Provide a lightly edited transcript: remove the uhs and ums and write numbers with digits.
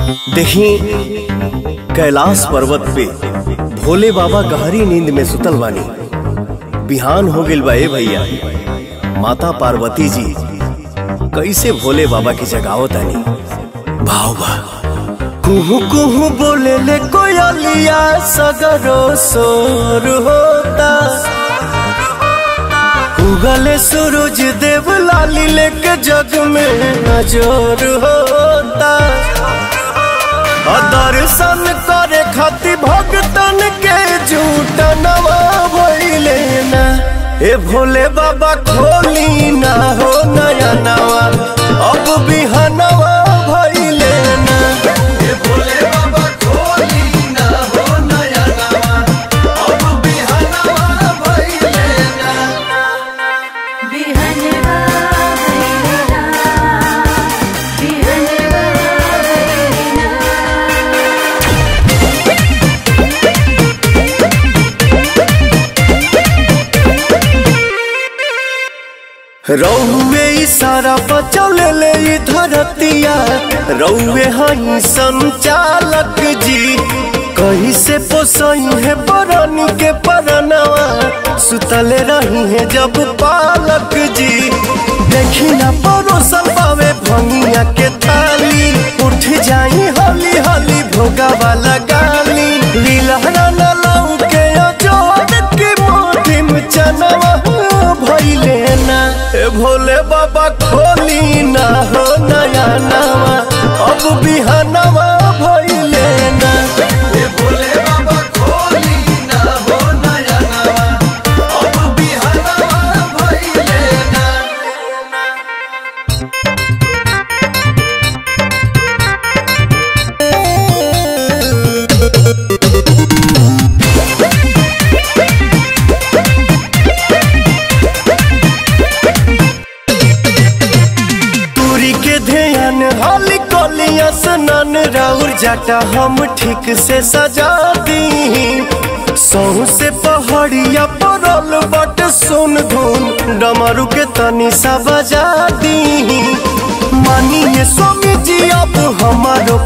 देखी कैलाश पर्वत पे भोले बाबा गहरी नींद में सुतल बानी। बिहान हो गइल बा ए भैया। माता पार्वती जी कैसे भोले बाबा की जगावत आनी। भाव बा कुहू कुहू बोले ले कोयलिया सगरो सोर होता। उगले सूरज देव लाली लेके जग में नजर होता। दर्शन करे खाती भक्तन के झूठ नवा भइले ना। ए भोले बाबा खोली ना हो नया नवा अब बिहनवा भइले ना। ए भोले बाबा खोली ना हो नया नवा अब बिहनवा भइले ना। बिहनवा भइले ना, बिहनवा भइले ना। रौवे इशारा बचल ले धरतिया। रौवे हई संचालक जी कहीं से पोसई है बरनी के परनवा। सुतले रही है जब पालक जी देखी ना परोसल पावे भंगिया के थाली। उठ जाई हली हली भोगा वाला गाली। लीलहरा न लाऊ के अजोड़ की मोटी में चनवा भइले ना। ए भोले बाबा खोली ना हो नया नवा अब बिहनवा भइले ना। ए भोले बाबा खोली ना हो नया नवा अब बिहनवा भइले ना। हाली कोलिया स्नान राउर जाटा हम ठीक से सजा दी। सहू से पहाड़िया परल बट सुन धुन डमरू के तनी सा बजा दी। मानिए स्वामी जी अब हमारो